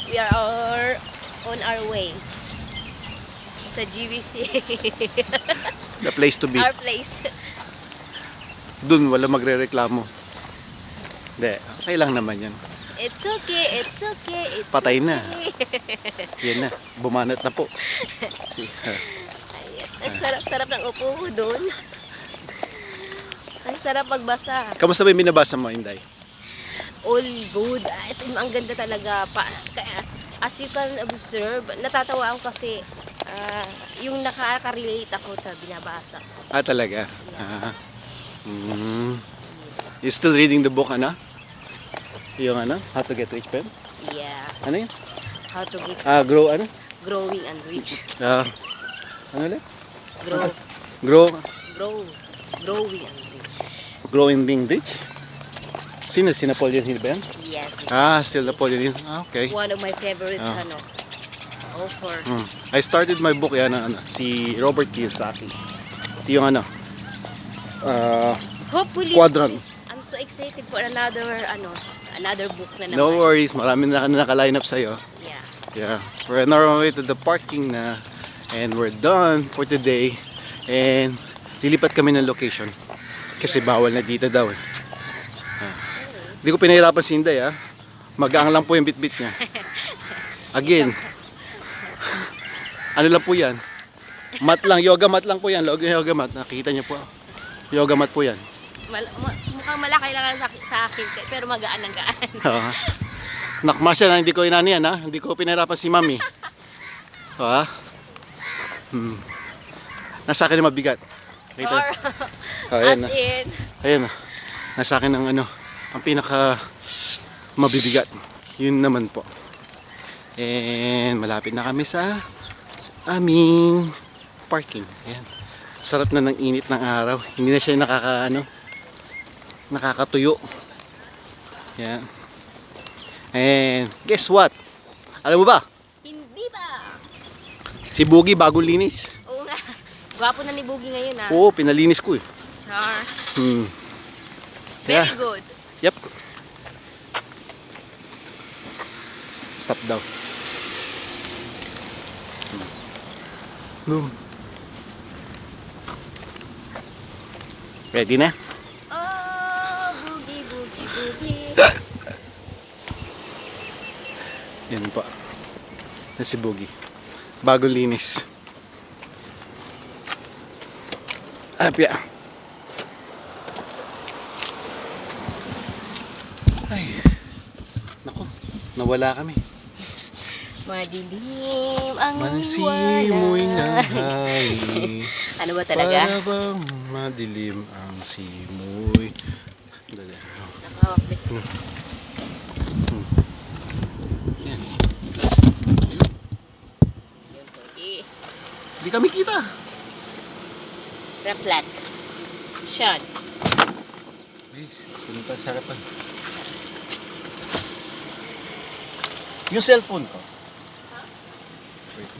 We are on our way sa GVC. The place to be. Our place. Dun, wala magre-reklamo. Hindi, okay lang naman yan. It's okay, it's okay, it's Patay okay. na. Yan na, bumanat na po. Ayan. Ang sarap-sarap ng upo ko doon. Ang sarap magbasa. Kamusta ba yung binabasa mo, Inday? All good. As in, ang ganda talaga. As you can observe, natatawa ako kasi yung nakaka-relate ako sa binabasa. Ah, talaga? Ah. You still reading the book, ano? Yung ano? How to get rich, pen? Yeah. Ano yun? How to get Grow, ano? growing and rich. Ano ulit? Growing and rich. Growing being rich? Sino? Si Napoleon Hill ba yan? Yes. Still Napoleon Hill. Okay. One of my favorite author. I started my book yan, si Robert Kiyosaki. Ito yung Hopefully, Quadrant. I'm so excited for another book na naman. No worries, marami na naka-line up sa'yo. Yeah. Yeah, we're on our way to the parking na and we're done for today and lilipat kami ng location kasi bawal na dito daw eh. Hindi ko pinahirapan si Inday magaang lang po yung bitbit niya. Again, ano lang po yan, mat lang, yoga mat lang po yan, yoga mat, nakikita niyo po, yoga mat po yan. Mukhang malaki lang sa akin pero magaan ang gaan. Nakmasya na hindi ko inano yan hindi ko pinahirapan si Mami. Nasa akin yung mabigat. Sure. Ayan, As in. Ayan nasa akin ang ang pinaka mabibigat. Yun naman po. And malapit na kami sa aming parking. Ayan. Sarap na ng init ng araw. Hindi na siya nakakatuyo. Ayan. And guess what? Alam mo ba? Hindi ba? Si Boogie bagong linis. Oo nga. Gwapo na ni Boogie ngayon Oo, pinalinis ko eh. Char. Yeah. Very good. Yep. Stop daw. Boom. Ready na? Oh, Boogie, Boogie, Boogie. Yan po. Yan si Boogie. Bagong linis. Apya. Ay. Nako. Nawala kami. Madilim ang Simoy na hangin. Ano ba talaga? Para bang madilim ang simoy. Dali. Nakahawak din. Yan. Boogie. Hindi kami kita. Reflect. Shot. Please, punta sa harapan. Yung cellphone ko. Wait.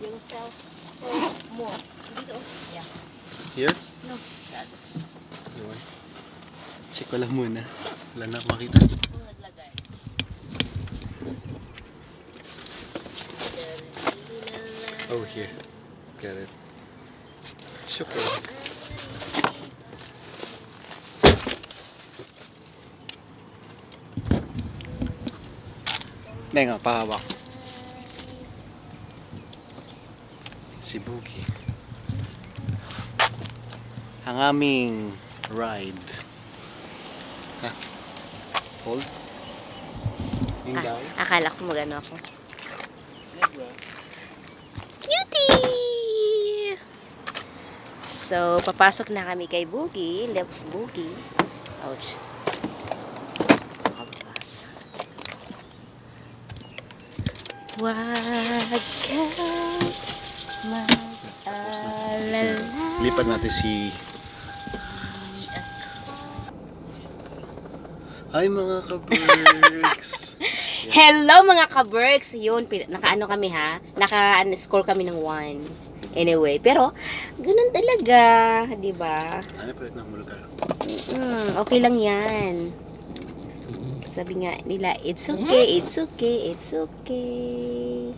Yung cellphone mo. Dito. Yeah. Here? No. Yun. Check ko lang muna. Wala na akong makita. Kung naglagay. Oh, here. Got it. Super. Nga, pahawak. Si Boogie. Ang aming ride. Hold. Inday. Akala ko magano ako. Cutie! So, papasok na kami kay Boogie. Let's Boogie. Ouch. Wag ka mag-alala. Lipat natin si... Hi mga ka-berks! Hello mga ka-berks! Yun, naka-ano kami ha? Naka-score kami ng 1. Anyway, pero ganun talaga, di ba? Ano pa rin ng lugar? Okay lang yan. Sabi nga nila, it's okay, it's okay, it's okay.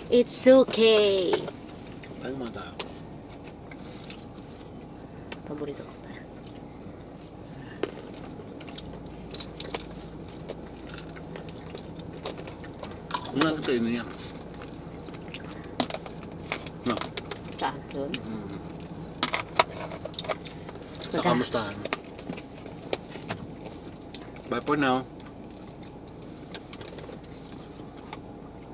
It's okay. Ano mga tao? Paborito ko to. Ano kayo niya? No. Saan doon? Sa kamustahan. Bye for now.